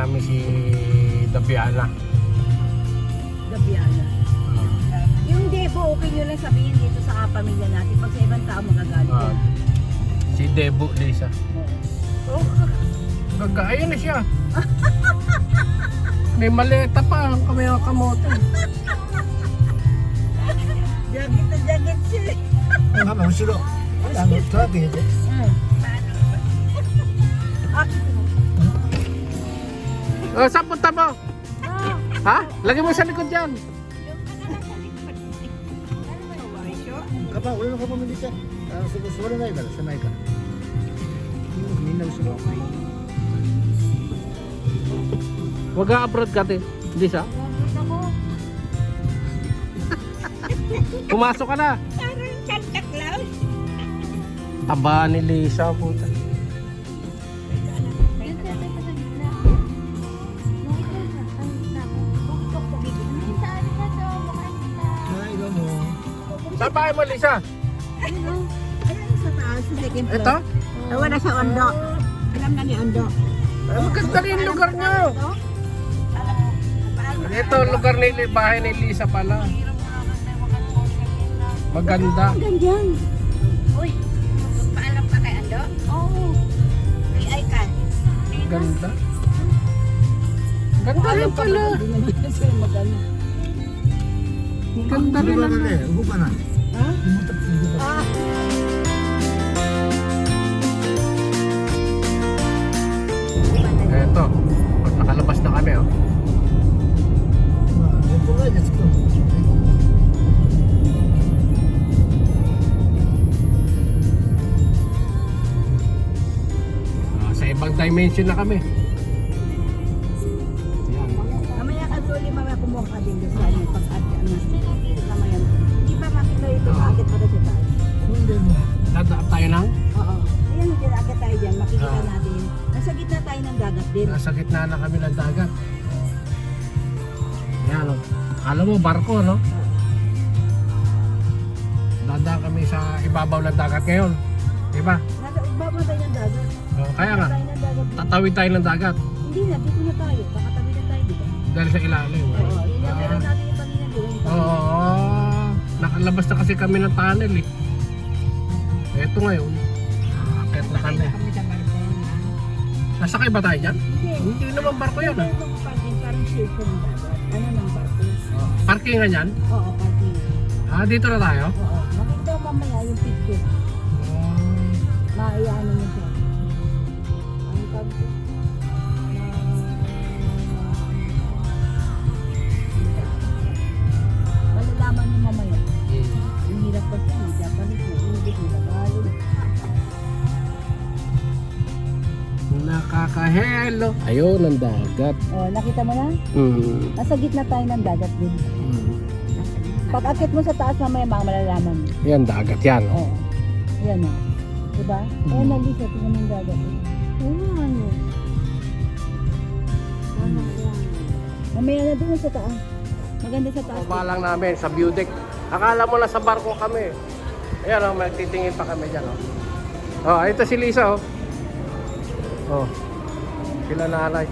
namin si Dabiana. Dabiana. Yung Debo, okay nyo lang sabihin dito sa pamilya natin. Pag sa ibang tao magagalit yan. Si Debo Lisa. Oh, gagaya na siya. May maleta pa ang kamay ng kamote. Jacket na jacket siya. ママ後ろトラック入れて Oh, saan punta mo? Ha? Lagay mo sa likod yan. カバン俺のカバンも入れてそこ座れないから狭いからみんな後ろ Wag abroad ka din. Lisa. Pumasok ka na. Parang Santa Claus. Taba ni Lisa, puta. Saan bahay mo, Lisa? Ano sa taas? Sa second floor. Ito? Tawa na sa Ondo. Alam na ni Ondo. Ay, maganda rin yung lugar nyo. Ito, lugar ni bahay ni Lisa pala. Maganda. Ang ganyan. Uy, paalam ka kay Ando? Oo. Ay ka. Ganda. Ganda rin pala. Ganda rin 車が naman. ね動かない Ha? 動かない Ah. Eto, pag nakalabas na kami, oh. まあレポライで作るの Sa ibang dimension na kami. Yan. Mamaya ka tuloy mga kumuha ka din doon sa ano, pag-ati ang mamaya. Hindi pa makita ito, akit pa rin siya tayo. ほんでも Dadaan tayo ng Oo. Ayan, akit tayo dyan, makikita natin. Nasa gitna tayo ng dagat din. nasa gitna na kami ng dagat. Yan, oh. Akala mo barko, no? Dadaan kami sa ibabaw ng dagat ngayon. Diba? Nasa ibaba tayo ng dagat. Oh, kaya nga, Tayo ng dagat. tatawid tayo ng dagat Hindi na, dito na tayo. Kakatabi na tayo, di ba? dahil sa ilalim. Oo, yun yung meron natin yung kanina, di ba? Oo, nakalabas na kasi kami ng tunnel eh. Eto ngayon, akit na kami. Kami sa barko na. Nasakay ba tayo dyan? Hindi. Hindi naman barko yan ah. Ito yung parking, parang shape ko ng dagat. Ano ng barko? Parkingan yan? Oo, parking. Ah, dito na tayo? Oo. Makita mo mamaya yung picture. Maiano mo siya. Ang tag ko. Malalaman mo mamaya. Yung hirap kasi, may Japanese, may English, may Tagalog. Nakaka-hello. Ayun, ang dagat. Oh, nakita mo na? Nasa gitna tayo ng dagat din. Pag akit mo sa taas mamaya, malalaman mo. Yan, dagat yan. Oo. Yan o. Diba? Ayan na, Lisa, tingnan mo yung dagat. Ano? Mamaya na doon sa taas. Maganda sa taas. Baba lang namin sa view deck. Akala mo na sa barko kami. Ayan oh, may titingin pa kami dyan oh. Oh, ito si Lisa oh. Oh. Sila nanay.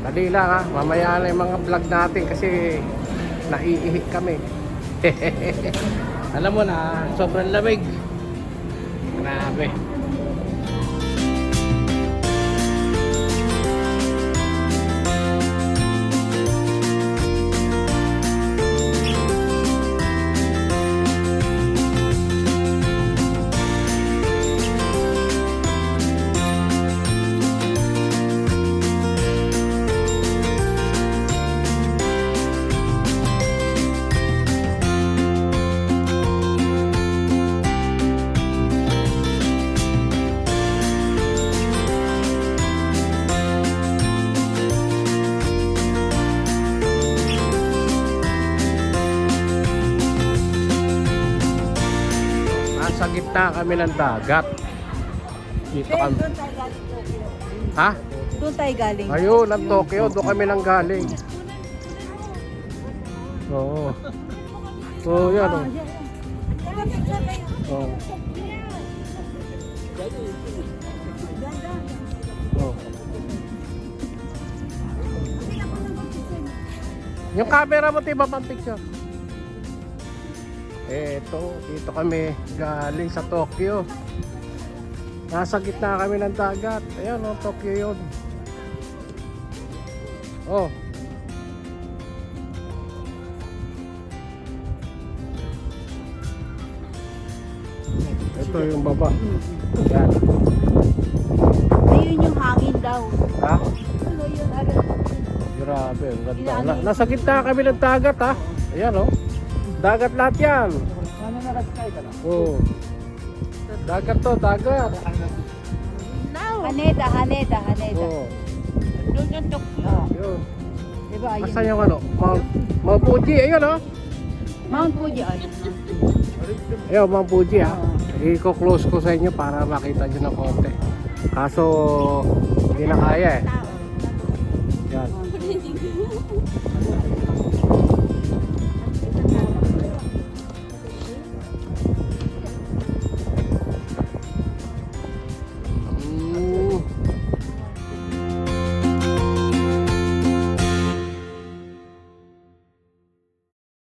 Dali lang ha. Mamaya na yung mga vlog natin kasi naiihi kami. Alam mo na, sobrang lamig. Grabe. Nasa gitna kami ng dagat. Dito kami. Doon tayo galing Tokyo. Ha? Doon tayo galing. Ayun, ang Tokyo. Doon kami nang galing. Oo. So, yan oh. Oh. Oh. Yung camera mo, tiba pang picture. Eto, dito kami galing sa Tokyo. Nasa gitna kami ng dagat. Ayan, oh, Tokyo yun. Oh. Ito yung baba. Yan. Ayun yung hangin daw. Ha? Ano yun? Grabe, ang ganda. Nasa gitna kami ng dagat, ha? Ayan, oh. Dagat lahat yan. Ano nakasakay ka na? Oh. Dagat to, dagat. Haneda, Haneda, Haneda. Oh. Doon yung Tokyo. Yun. Diba, ayun. Asan yung ano? Mount Fuji, ayun, oh. Mount Fuji, ayun. Ayun, Mount Fuji, ha. I-close ko sa inyo para makita nyo ng konti. Kaso, hindi na kaya, eh. Yan.